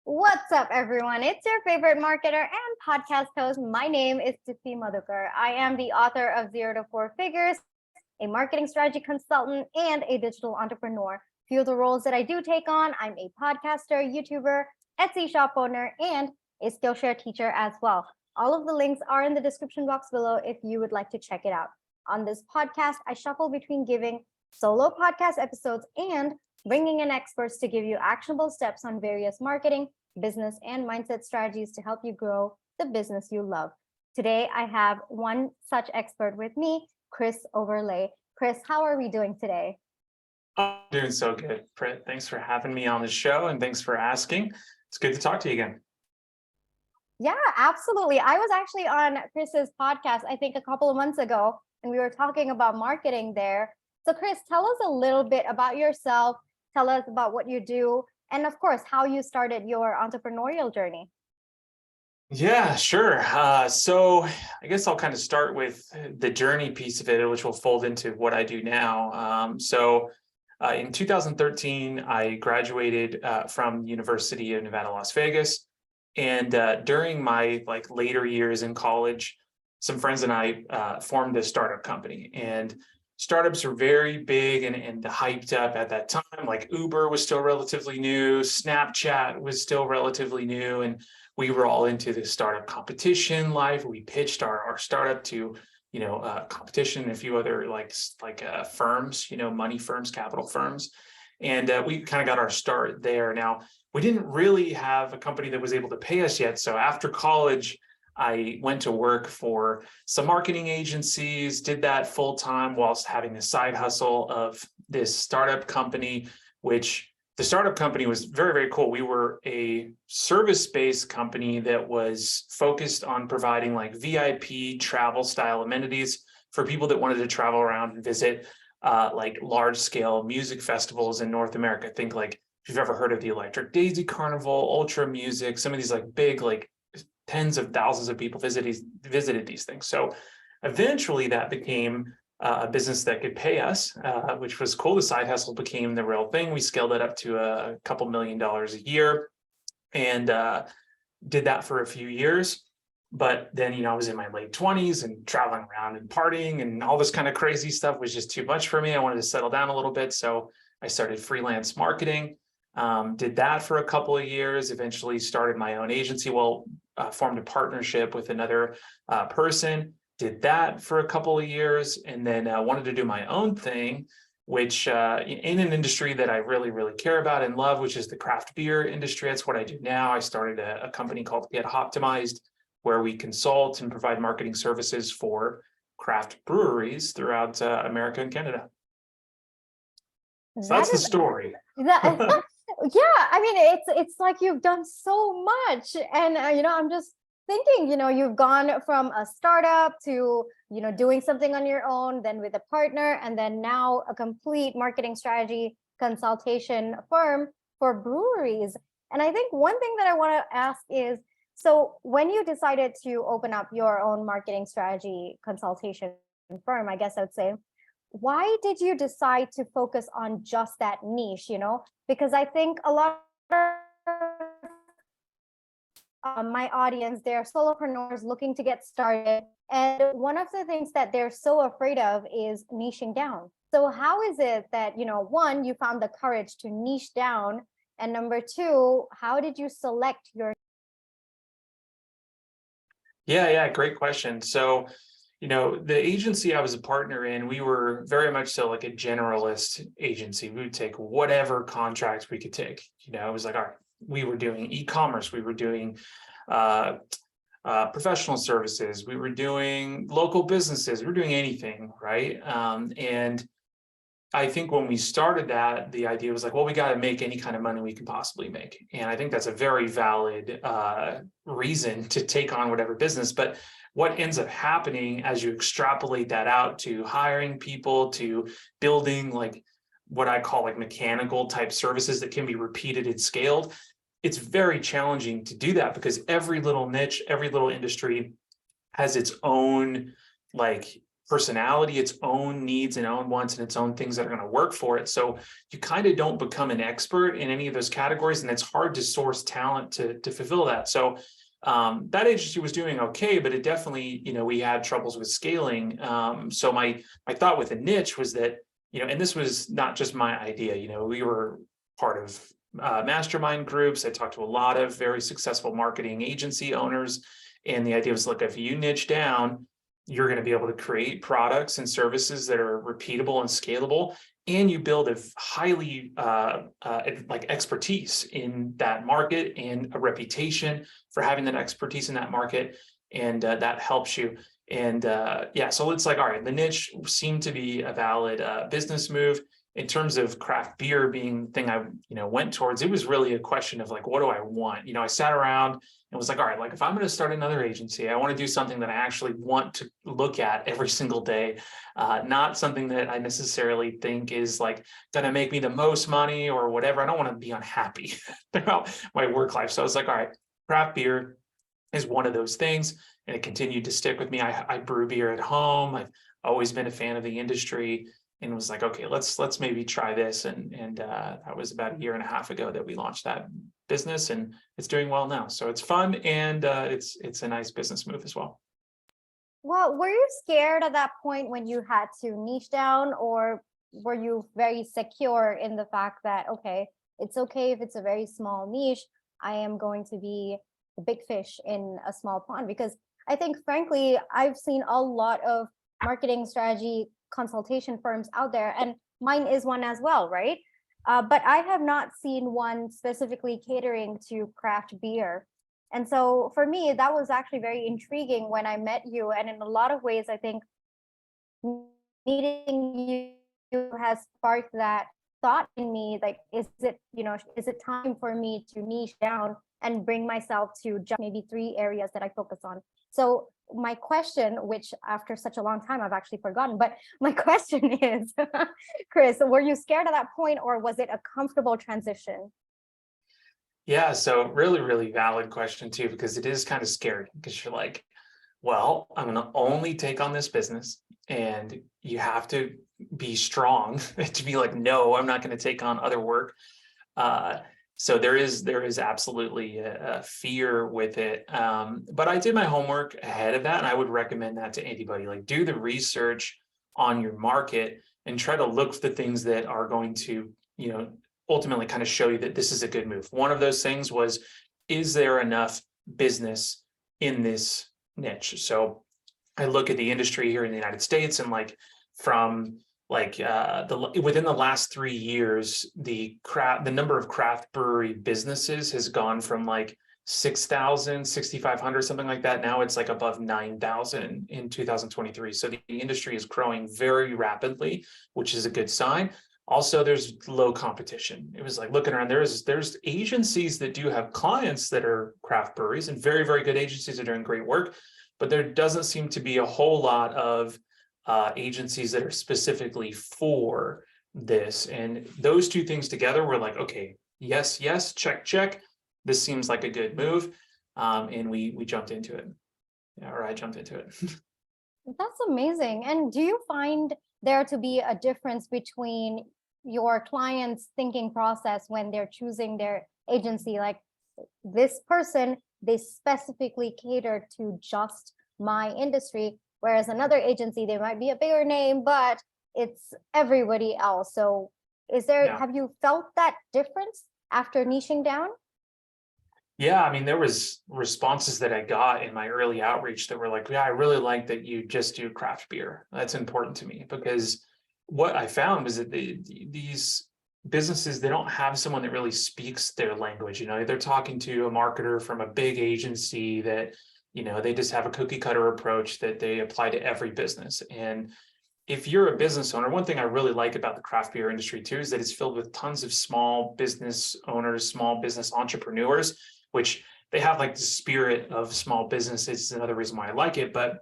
What's up, everyone? It's your favorite marketer and podcast host. My name is Prithvi Madhukar. I am the author of Zero to Four Figures, a marketing strategy consultant, and a digital entrepreneur. Few of the roles that I do take on, I'm a podcaster, YouTuber, Etsy shop owner, and a Skillshare teacher as well. All of the links are in the description box below if you would like to check it out. On this podcast, I shuffle between giving solo podcast episodes and bringing in experts to give you actionable steps on various marketing, business, and mindset strategies to help you grow the business you love. Today, I have one such expert with me, Chris Overlay. Chris, how are we doing today? I'm doing so good, Prit. Thanks for having me on the show, and thanks for asking. It's good to talk to you again. Yeah, absolutely. I was actually on Chris's podcast, I think a couple of months ago, and we were talking about marketing there. So Chris, tell us a little bit about yourself. Tell us about what you do, and of course, how you started your entrepreneurial journey. Yeah, sure. So I guess I'll kind of start with the journey piece of it, which will fold into what I do now. In 2013, I graduated from the University of Nevada, Las Vegas. And during my later years in college, some friends and I formed a startup company. And startups were very big and hyped up at that time. Like Uber was still relatively new, Snapchat was still relatively new, and we were all into the startup competition life. We pitched our startup to competition and a few other firms, money firms, capital firms, and we kind of got our start there. Now, we didn't really have a company that was able to pay us yet, so after college, I went to work for some marketing agencies, did that full time whilst having a side hustle of this startup company, which the startup company was very, very cool. We were a service-based company that was focused on providing VIP travel style amenities for people that wanted to travel around and visit large scale music festivals in North America. Think if you've ever heard of the Electric Daisy Carnival, Ultra Music, some of these big tens of thousands of people visited these things. So eventually that became a business that could pay us, which was cool. The side hustle became the real thing. We scaled it up to a couple $1 million a year and did that for a few years. But then, I was in my late 20s and traveling around and partying and all this kind of crazy stuff was just too much for me. I wanted to settle down a little bit. So I started freelance marketing, did that for a couple of years, eventually started my own agency. Formed a partnership with another person, did that for a couple of years, and then wanted to do my own thing, which in an industry that I really, really care about and love, which is the craft beer industry. That's what I do now. I started a company called Get Hoptimized, where we consult and provide marketing services for craft breweries throughout America and Canada. So that's the story. Yeah, I mean, it's like you've done so much, and I'm just thinking, you've gone from a startup to doing something on your own, then with a partner, and then now a complete marketing strategy consultation firm for breweries. And I think one thing that I want to ask is, so when you decided to open up your own marketing strategy consultation firm, I guess I would say, why did you decide to focus on just that niche? Because I think a lot of my audience, they're solopreneurs looking to get started. And one of the things that they're so afraid of is niching down. So how is it that, one, you found the courage to niche down? And number two, how did you select your? Yeah, great question. So, the agency I was a partner in, we were very much so like a generalist agency. We would take whatever contracts we could take. It was all right, we were doing e-commerce, we were doing professional services, we were doing local businesses, we were doing anything, right? And I think when we started that, the idea was we got to make any kind of money we can possibly make. And I think that's a very valid reason to take on whatever business. But what ends up happening as you extrapolate that out to hiring people, to building what I call mechanical type services that can be repeated and scaled, it's very challenging to do that because every little niche, every little industry has its own personality, its own needs and own wants and its own things that are going to work for it. So you kind of don't become an expert in any of those categories, and it's hard to source talent to fulfill that. So that agency was doing okay, but it definitely, we had troubles with scaling. So my thought with a niche was that, and this was not just my idea, we were part of mastermind groups. I talked to a lot of very successful marketing agency owners. And the idea was, look, if you niche down, you're going to be able to create products and services that are repeatable and scalable. And you build a highly expertise in that market and a reputation for having that expertise in that market. And that helps you. And so it's like, all right, the niche seemed to be a valid business move. In terms of craft beer being the thing I, went towards, it was really a question of like, what do I want? I sat around and was like, all right, like if I'm going to start another agency, I want to do something that I actually want to look at every single day, not something that I necessarily think is like going to make me the most money or whatever. I don't want to be unhappy throughout my work life. So I was like, all right, craft beer is one of those things. And it continued to stick with me. I brew beer at home. I've always been a fan of the industry. And was like, okay, let's maybe try this. And that was about a year and a half ago that we launched that business, and it's doing well now. So it's fun, and it's a nice business move as well. Well, were you scared at that point when you had to niche down, or were you very secure in the fact that, okay, it's okay if it's a very small niche, I am going to be the big fish in a small pond? Because I think, frankly, I've seen a lot of marketing strategy consultation firms out there, and mine is one as well, right? But I have not seen one specifically catering to craft beer. And so for me, that was actually very intriguing when I met you. And in a lot of ways, I think meeting you has sparked that thought in me, like, is it time for me to niche down and bring myself to just maybe 3 areas that I focus on? So my question, which after such a long time I've actually forgotten, but my question is, Chris, were you scared at that point, or was it a comfortable transition? Yeah, so really, really valid question too, because it is kind of scary, because you're like, well, I'm going to only take on this business, and you have to be strong to be like, no, I'm not going to take on other work. So there is absolutely a fear with it. But I did my homework ahead of that, and I would recommend that to anybody. Like, do the research on your market and try to look for the things that are going to, ultimately kind of show you that this is a good move. One of those things was, is there enough business in this niche? So I look at the industry here in the United States, and within the last 3 years, the number of craft brewery businesses has gone from like 6,000, 6,500, something like that. Now it's like above 9,000 in 2023. So the industry is growing very rapidly, which is a good sign. Also, there's low competition. It was like looking around, there's agencies that do have clients that are craft breweries, and very, very good agencies are doing great work, but there doesn't seem to be a whole lot of agencies that are specifically for this. And those two things together were like, okay, yes, check. This seems like a good move. And we jumped into it. Or I jumped into it. That's amazing. And do you find there to be a difference between your clients' thinking process when they're choosing their agency? Like, this person, they specifically cater to just my industry, whereas another agency, they might be a bigger name, but it's everybody else. So have you felt that difference after niching down? Yeah, I mean, there was responses that I got in my early outreach that were like, yeah, I really like that you just do craft beer. That's important to me, because what I found was that these businesses, they don't have someone that really speaks their language. They're talking to a marketer from a big agency that, they just have a cookie cutter approach that they apply to every business. And if you're a business owner, one thing I really like about the craft beer industry too, is that it's filled with tons of small business owners, small business entrepreneurs, which they have like the spirit of small business. It's another reason why I like it. But,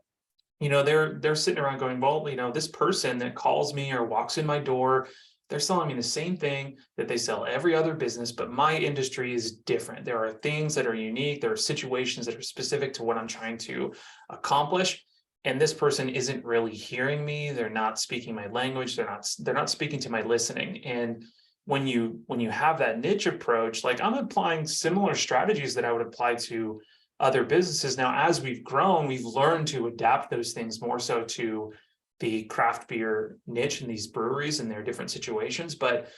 they're sitting around going, well, this person that calls me or walks in my door, they're selling me the same thing that they sell every other business, but my industry is different. There are things that are unique. There are situations that are specific to what I'm trying to accomplish. and this person isn't really hearing me. They're not speaking my language. They're not speaking to my listening. And when you have that niche approach, like I'm applying similar strategies that I would apply to other businesses. Now, as we've grown, we've learned to adapt those things more so to the craft beer niche and these breweries and their different situations. But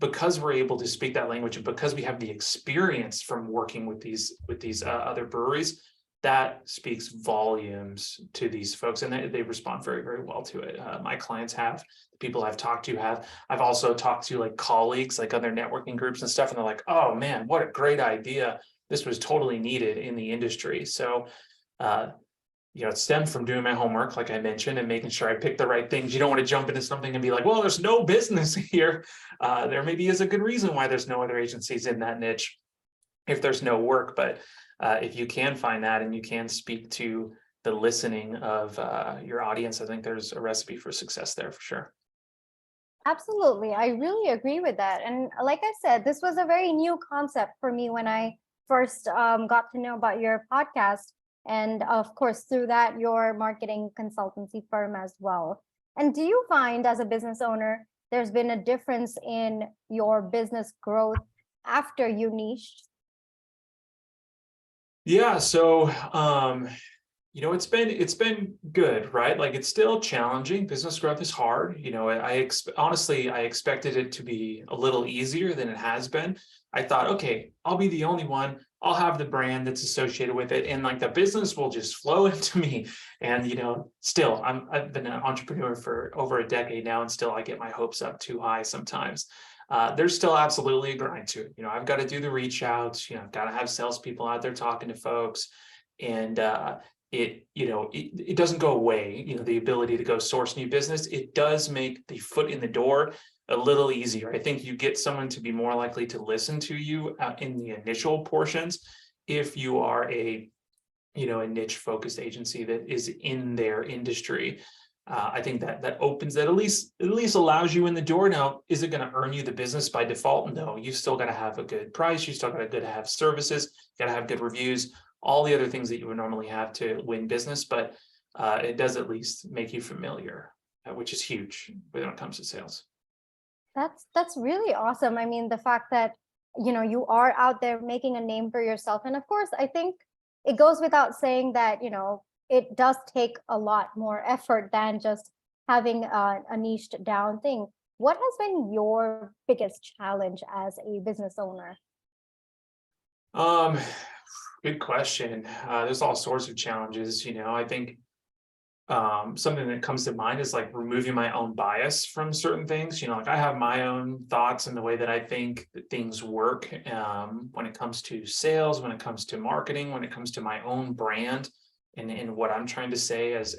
because we're able to speak that language, and because we have the experience from working with these other breweries, that speaks volumes to these folks, and they respond very, very well to it. My clients have, the people I've talked to have. I've also talked to like colleagues, like other networking groups and stuff, and they're like, "Oh man, what a great idea! This was totally needed in the industry." So, it stemmed from doing my homework, like I mentioned, and making sure I pick the right things. You don't want to jump into something and be like, "Well, there's no business here." There maybe is a good reason why there's no other agencies in that niche if there's no work, but if you can find that and you can speak to the listening of your audience, I think there's a recipe for success there for sure. Absolutely. I really agree with that. And like I said, this was a very new concept for me when I first got to know about your podcast. And of course, through that, your marketing consultancy firm as well. And do you find as a business owner, there's been a difference in your business growth after you niched? Yeah, so it's been good, right? Like it's still challenging. Business growth is hard. Honestly, I expected it to be a little easier than it has been. I thought, okay, I'll be the only one. I'll have the brand that's associated with it, and like the business will just flow into me. And still, I've been an entrepreneur for over a decade now, and still I get my hopes up too high sometimes. There's still absolutely a grind to it. I've got to do the reach outs. I've got to have salespeople out there talking to folks, and it doesn't go away. The ability to go source new business, it does make the foot in the door a little easier. I think you get someone to be more likely to listen to you in the initial portions if you are a niche focused agency that is in their industry. I think that opens that, at least allows you in the door. Now, is it going to earn you the business by default? No, you still got to have a good price. You still got to have services, got to have good reviews, all the other things that you would normally have to win business. But it does at least make you familiar, which is huge when it comes to sales. That's really awesome. I mean, the fact that, you are out there making a name for yourself. And of course, I think it goes without saying that, it does take a lot more effort than just having a niched down thing. What has been your biggest challenge as a business owner? Good question. There's all sorts of challenges. I think something that comes to mind is like removing my own bias from certain things. Like I have my own thoughts and the way that I think that things work when it comes to sales, when it comes to marketing, when it comes to my own brand and what I'm trying to say as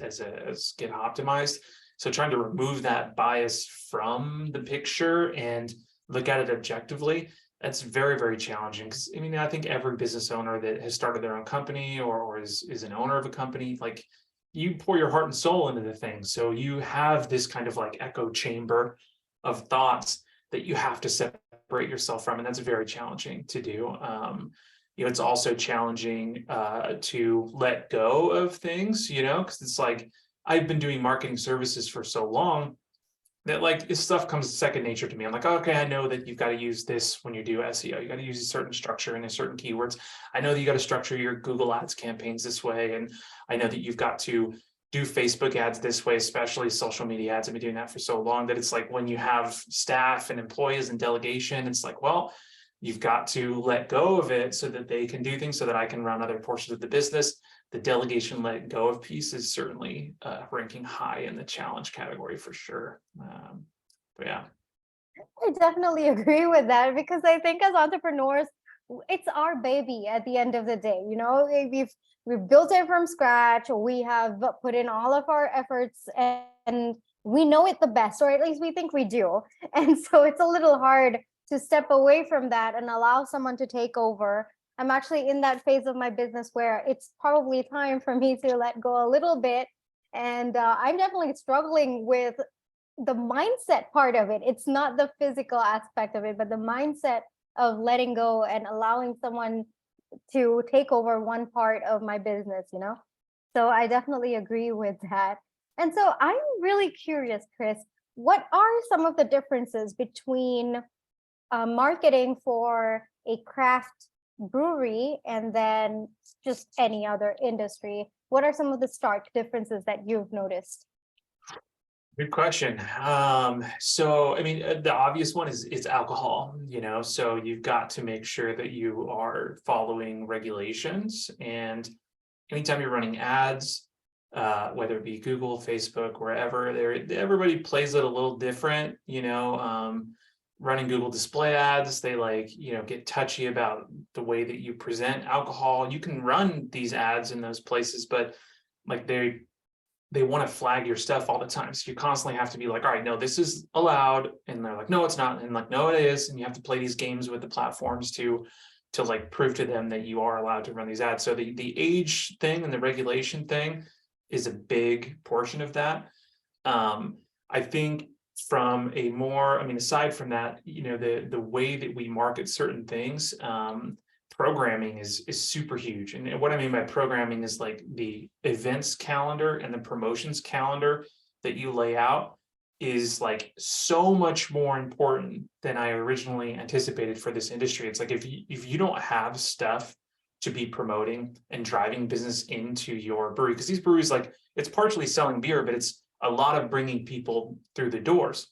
Get Optimized. So trying to remove that bias from the picture and look at it objectively, that's very, very challenging. Because I think every business owner that has started their own company or is an owner of a company, like you pour your heart and soul into the thing. So you have this kind of like echo chamber of thoughts that you have to separate yourself from. And that's very challenging to do. It's also challenging to let go of things, because it's like I've been doing marketing services for so long that like this stuff comes second nature to me. I'm like, okay, I know that you've got to use this when you do SEO. You got to use a certain structure and a certain keywords. I know that you got to structure your Google Ads campaigns this way. And I know that you've got to do Facebook ads this way, especially social media ads. I've been doing that for so long that it's like when you have staff and employees and delegation, it's like, well, you've got to let go of it so that they can do things so that I can run other portions of the business. The delegation let go of piece is certainly ranking high in the challenge category for sure. But yeah. I definitely agree with that because I think as entrepreneurs, it's our baby at the end of the day. We've built it from scratch. We have put in all of our efforts and we know it the best, or at least we think we do. And so it's a little hard to step away from that and allow someone to take over. I'm actually in that phase of my business where it's probably time for me to let go a little bit. And I'm definitely struggling with the mindset part of it. It's not the physical aspect of it, but the mindset of letting go and allowing someone to take over one part of my business. So I definitely agree with that. And so I'm really curious, Chris, what are some of the differences between marketing for a craft brewery and then just any other industry? What are some of the stark differences that you've noticed? Good question. So I mean, the obvious one is alcohol, so you've got to make sure that you are following regulations. And anytime you're running ads, whether it be Google, Facebook, wherever, everybody plays it a little different, running Google display ads, they get touchy about the way that you present alcohol. You can run these ads in those places, but like they want to flag your stuff all the time. So you constantly have to be like, all right, no, this is allowed. And they're like, no, it's not. And like, no, it is. And you have to play these games with the platforms to like prove to them that you are allowed to run these ads. So the age thing and the regulation thing is a big portion of that. I think from a more, I mean, aside from that, the way that we market certain things, programming is super huge. And what I mean by programming is like the events calendar and the promotions calendar that you lay out is like so much more important than I originally anticipated for this industry. It's like if you don't have stuff to be promoting and driving business into your brewery, because these breweries, like, it's partially selling beer, but it's a lot of bringing people through the doors.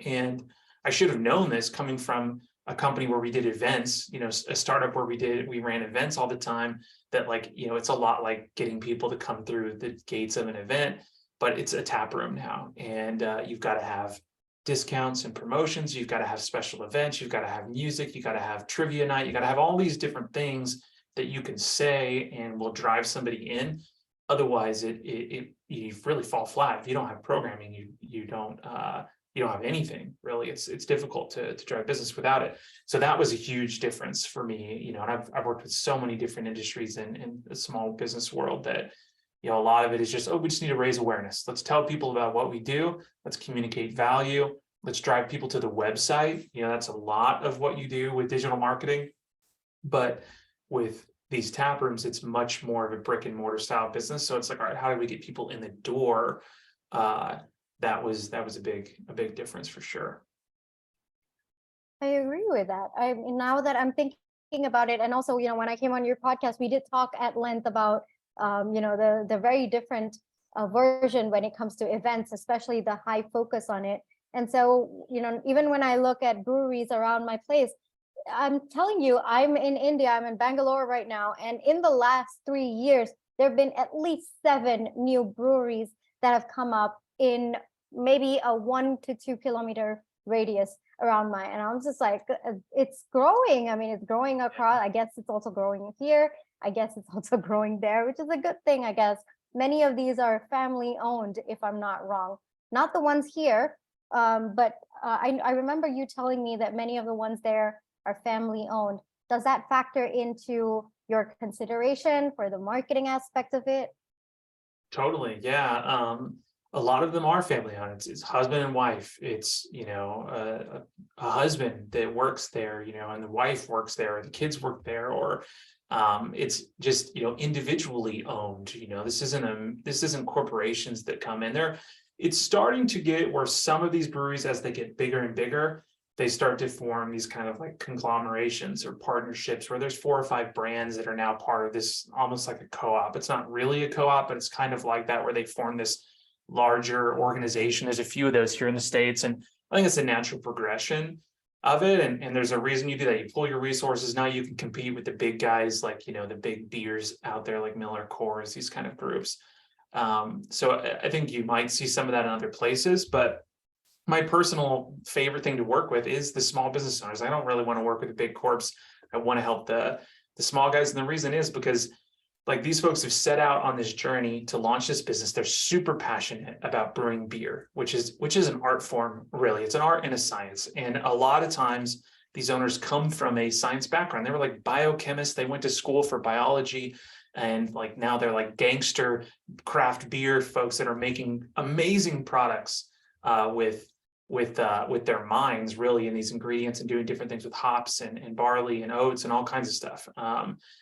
And I should have known this coming from a company where we did events, a startup where we ran events all the time, that it's a lot like getting people to come through the gates of an event, but it's a tap room now. And you've got to have discounts and promotions. You've got to have special events. You've got to have music. You got to have trivia night. You got to have all these different things that you can say and will drive somebody in. Otherwise, you really fall flat. If you don't have programming, you don't have anything really. It's difficult to drive business without it. So that was a huge difference for me, and I've worked with so many different industries in the small business world that, a lot of it is just, we just need to raise awareness. Let's tell people about what we do. Let's communicate value. Let's drive people to the website. That's a lot of what you do with digital marketing. But with these tap rooms, it's much more of a brick and mortar style business. So it's like, all right, how do we get people in the door? That was a big difference for sure. I agree with that. I mean, now that I'm thinking about it, and also, when I came on your podcast, we did talk at length about, the very different version when it comes to events, especially the high focus on it. And so, even when I look at breweries around my place, I'm telling you, I'm in India, I'm in Bangalore right now. And in the last 3 years, there have been at least 7 new breweries that have come up in maybe a 1 to 2 kilometer radius around mine. And I'm just like, it's growing. I mean, it's growing across. I guess it's also growing here. I guess it's also growing there, which is a good thing, I guess. Many of these are family owned, if I'm not wrong. Not the ones here, but I remember you telling me that many of the ones there are family owned. Does that factor into your consideration for the marketing aspect of it? Totally. Yeah. A lot of them are family owned. It's husband and wife. It's, a husband that works there, and the wife works there, or the kids work there, or it's just, individually owned. This isn't corporations that come in there. It's starting to get where some of these breweries, as they get bigger and bigger, they start to form these kind of like conglomerations or partnerships where there's 4 or 5 brands that are now part of this, almost like a co-op. It's not really a co-op, but it's kind of like that, where they form this larger organization. There's a few of those here in the States, and I think it's a natural progression of it. And there's a reason you do that. You pull your resources. Now you can compete with the big guys, like, the big beers out there, like Miller Coors, these kind of groups. So I think you might see some of that in other places, but my personal favorite thing to work with is the small business owners. I don't really want to work with the big corps. I want to help the small guys. And the reason is because, like, these folks have set out on this journey to launch this business. They're super passionate about brewing beer, which is an art form, really. It's an art and a science. And a lot of times these owners come from a science background. They were like biochemists. They went to school for biology. And like now they're like gangster craft beer folks that are making amazing products with with their minds really in these ingredients and doing different things with hops and barley and oats and all kinds of stuff.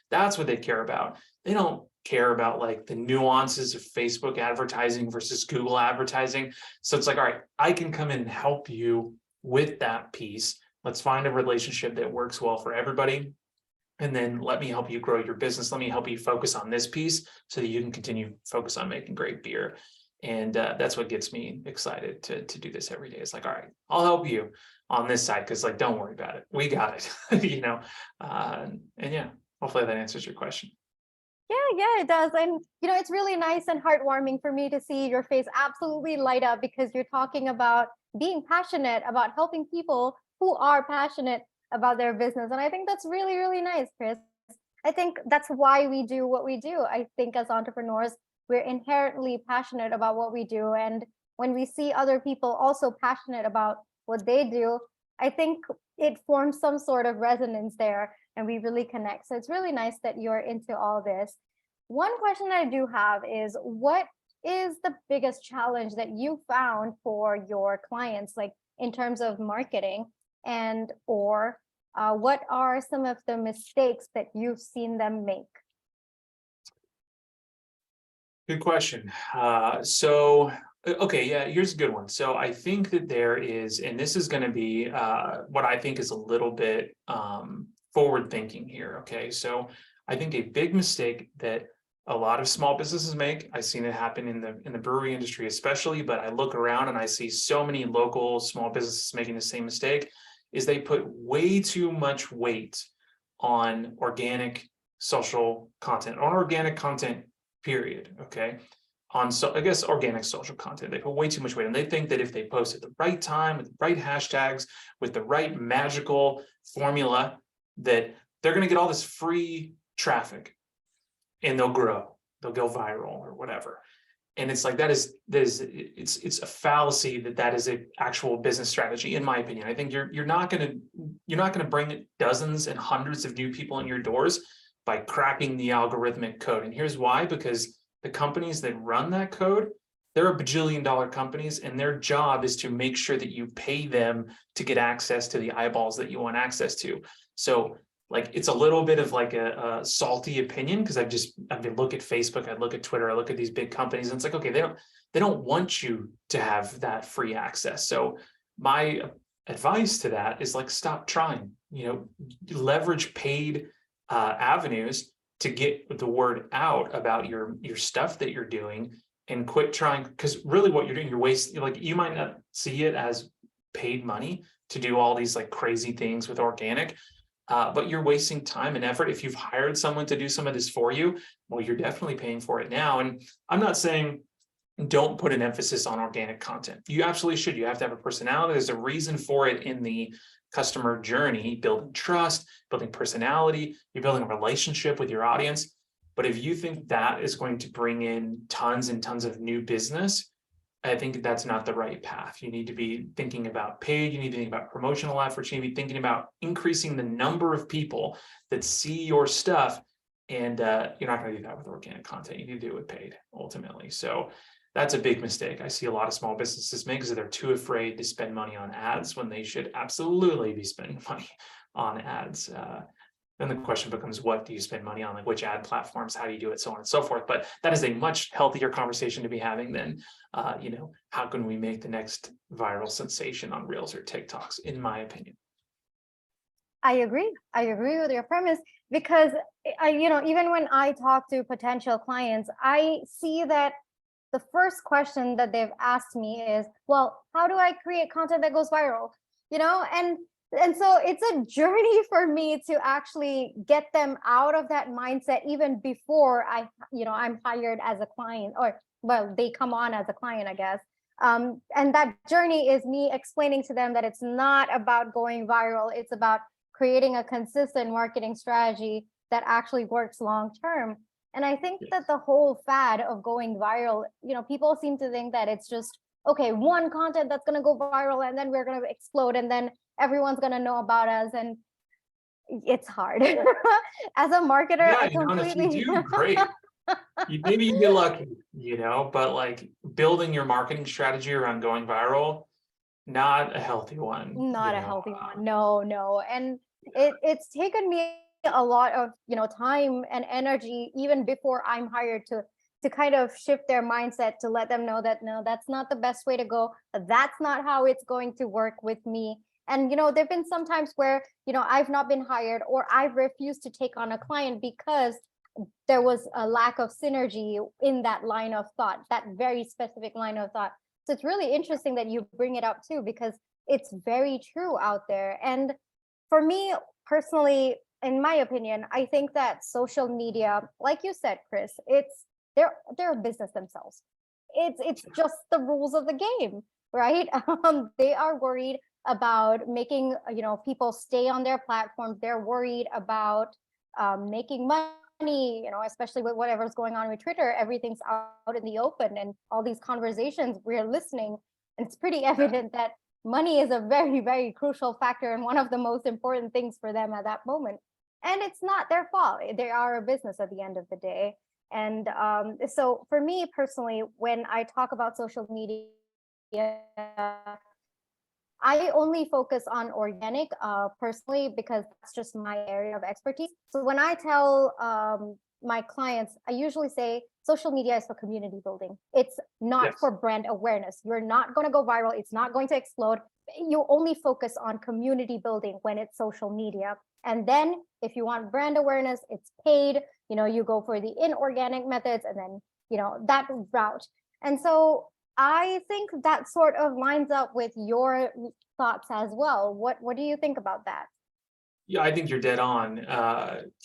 That's what they care about. They don't care about like the nuances of Facebook advertising versus Google advertising. So it's like, all right, I can come in and help you with that piece. Let's find a relationship that works well for everybody. And then let me help you grow your business. Let me help you focus on this piece so that you can continue focus on making great beer. And that's what gets me excited to do this every day. It's like, all right, I'll help you on this side because like, don't worry about it. We got it, and yeah, hopefully that answers your question. Yeah, it does. And, it's really nice and heartwarming for me to see your face absolutely light up because you're talking about being passionate about helping people who are passionate about their business. And I think that's really, really nice, Chris. I think that's why we do what we do. I think as entrepreneurs, we're inherently passionate about what we do. And when we see other people also passionate about what they do, I think it forms some sort of resonance there and we really connect. So it's really nice that you're into all this. One question that I do have is, what is the biggest challenge that you found for your clients, like in terms of marketing, and or what are some of the mistakes that you've seen them make? Good question. Okay, yeah, here's a good one. So I think that there is, and this is going to be what I think is a little bit forward thinking here. Okay, so I think a big mistake that a lot of small businesses make, I've seen it happen in the brewery industry especially, but I look around and I see so many local small businesses making the same mistake, is they put way too much weight on organic social content, on organic content, period. Okay. I guess organic social content, they put way too much weight, and they think that if they post at the right time with the right hashtags, with the right magical formula, that they're going to get all this free traffic and they'll grow, they'll go viral or whatever. And it's like, it's a fallacy that is an actual business strategy, in my opinion. I think you're not going to bring dozens and hundreds of new people in your doors by cracking the algorithmic code. And here's why: because the companies that run that code, they're a bajillion-dollar companies, and their job is to make sure that you pay them to get access to the eyeballs that you want access to. So like, it's a little bit of like a salty opinion, because I've been look at Facebook, I look at Twitter, I look at these big companies, and it's like, okay, they don't want you to have that free access. So my advice to that is like, stop trying, leverage paid avenues to get the word out about your stuff that you're doing, and quit trying, because really what you're doing, you're wasting, like, you might not see it as paid money to do all these like crazy things with organic, but you're wasting time and effort. If you've hired someone to do some of this for you, well, you're definitely paying for it now. And I'm not saying don't put an emphasis on organic content. You absolutely should. You have to have a personality. There's a reason for it in the customer journey, building trust, building personality, you're building a relationship with your audience. But if you think that is going to bring in tons and tons of new business, I think that's not the right path. You need to be thinking about paid, you need to think about promotional efforts, you need to be thinking about increasing the number of people that see your stuff. And you're not going to do that with organic content. You need to do it with paid, ultimately. So that's a big mistake I see a lot of small businesses make, because they're too afraid to spend money on ads when they should absolutely be spending money on ads. Then the question becomes, what do you spend money on? Like, which ad platforms, how do you do it, so on and so forth. But that is a much healthier conversation to be having than, how can we make the next viral sensation on Reels or TikToks, in my opinion. I agree with your premise, because even when I talk to potential clients, I see that the first question that they've asked me is, well, how do I create content that goes viral? And so it's a journey for me to actually get them out of that mindset even before I'm hired as a client, or well, they come on as a client, I guess. And that journey is me explaining to them that it's not about going viral. It's about creating a consistent marketing strategy that actually works long term. And I think that the whole fad of going viral, people seem to think that it's just, okay, one content that's going to go viral and then we're going to explode and then everyone's going to know about us. And it's hard. As a marketer, I completely... if you do, great. Maybe you get lucky, but like building your marketing strategy around going viral, not a healthy one, Not a healthy one. No. And it's taken me a lot of, time and energy even before I'm hired to kind of shift their mindset, to let them know that no, that's not the best way to go. That's not how it's going to work with me. And there've been some times where, I've not been hired, or I've refused to take on a client because there was a lack of synergy in that line of thought, that very specific line of thought. So it's really interesting that you bring it up too, because it's very true out there. And for me personally, in my opinion, I think that social media, like you said, Chris, they're a business themselves. It's just the rules of the game, right? They are worried about making people stay on their platforms. They're worried about making money, especially with whatever's going on with Twitter. Everything's out in the open, and all these conversations we're listening, and it's pretty evident that money is a very, very crucial factor and one of the most important things for them at that moment. And it's not their fault. They are a business at the end of the day. And so for me personally, when I talk about social media, I only focus on organic personally, because that's just my area of expertise. So when I tell my clients, I usually say social media is for community building. It's not for brand awareness. You're not going to go viral. It's not going to explode. You only focus on community building when it's social media. And then if you want brand awareness, it's paid. You go for the inorganic methods, and then, that route. And so I think that sort of lines up with your thoughts as well. What do you think about that? Yeah, I think you're dead on.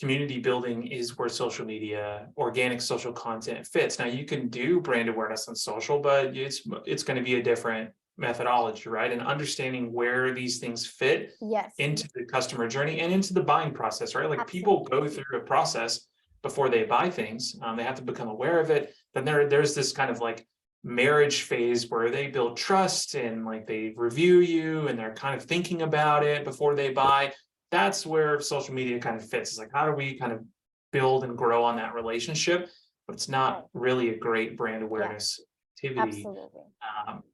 Community building is where social media, organic social content fits. Now, you can do brand awareness on social, but it's going to be a different methodology, right? And understanding where these things fit into the customer journey and into the buying process, right? Like people go through a process before they buy things. They have to become aware of it. Then there's this kind of like marriage phase where they build trust, and like they review you, and they're kind of thinking about it before they buy. That's where social media kind of fits. It's like, how do we kind of build and grow on that relationship? But it's not really a great brand awareness activity. Absolutely.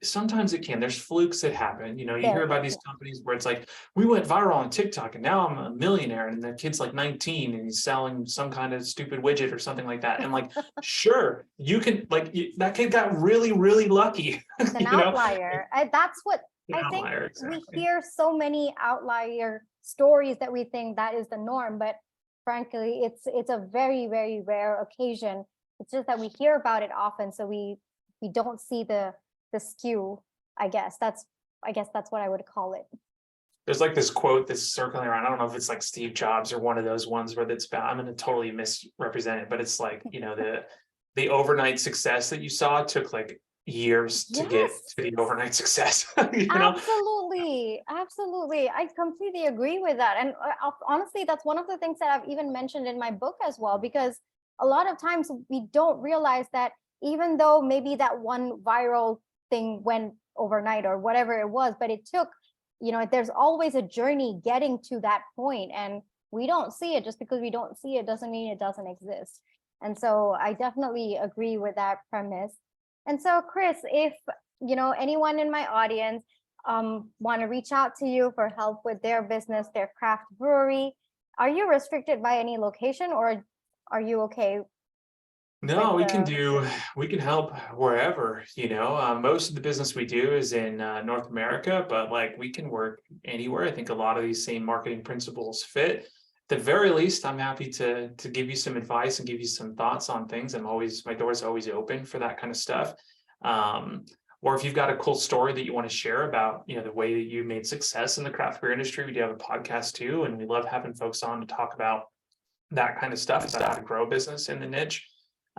Sometimes it can. There's flukes that happen. You hear about these companies where it's like, we went viral on TikTok and now I'm a millionaire, and the kid's like 19 and he's selling some kind of stupid widget or something like that. And like, sure, you can, like, that kid got really, really lucky. It's an outlier. That's what I think. Exactly. We hear so many outlier stories that we think that is the norm, but frankly, it's a very, very rare occasion. It's just that we hear about it often, so we don't see the skew. I guess that's what I would call it. There's like this quote that's circling around. I don't know if it's like Steve Jobs or one of those ones where it's about, I'm going to totally misrepresent it, but it's like, the overnight success that you saw took like years to get to the overnight success. Absolutely. I completely agree with that. And honestly, that's one of the things that I've even mentioned in my book as well, because a lot of times we don't realize that even though maybe that one viral thing went overnight or whatever it was, but it took, there's always a journey getting to that point, and we don't see it. Just because we don't see it doesn't mean it doesn't exist. And so I definitely agree with that premise. And so, Chris, if anyone in my audience want to reach out to you for help with their business, their craft brewery, are you restricted by any location, or are you okay? No, we can help wherever. Most of the business we do is in North America, but like we can work anywhere. I think a lot of these same marketing principles fit. At the very least, I'm happy to give you some advice and give you some thoughts on things. My door is always open for that kind of stuff. Or if you've got a cool story that you want to share about, the way that you made success in the craft beer industry, we do have a podcast too, and we love having folks on to talk about that kind of stuff, about how to grow a business in the niche.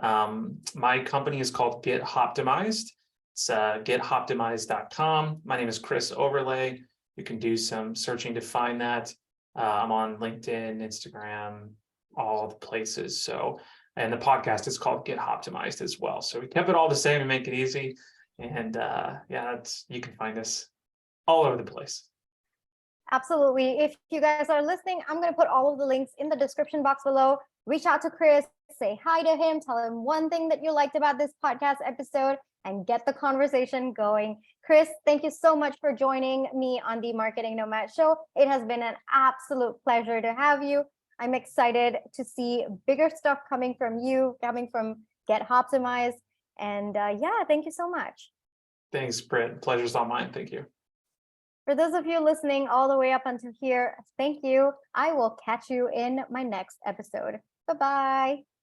My company is called Get Hoptimized. It's gethoptimized.com. My name is Chris Overlay. You can do some searching to find that. I'm on LinkedIn, Instagram, all the places. So, and the podcast is called Get Hoptimized as well. So we kept it all the same and make it easy. And you can find us all over the place. Absolutely. If you guys are listening, I'm going to put all of the links in the description box below. Reach out to Chris, say hi to him, tell him one thing that you liked about this podcast episode, and get the conversation going. Chris, thank you so much for joining me on the Marketing Nomad Show. It has been an absolute pleasure to have you. I'm excited to see bigger stuff coming from you, coming from Get Hoptimized. And yeah, thank you so much. Thanks, Britt. Pleasure's all mine. Thank you. For those of you listening all the way up until here, thank you. I will catch you in my next episode. Bye-bye.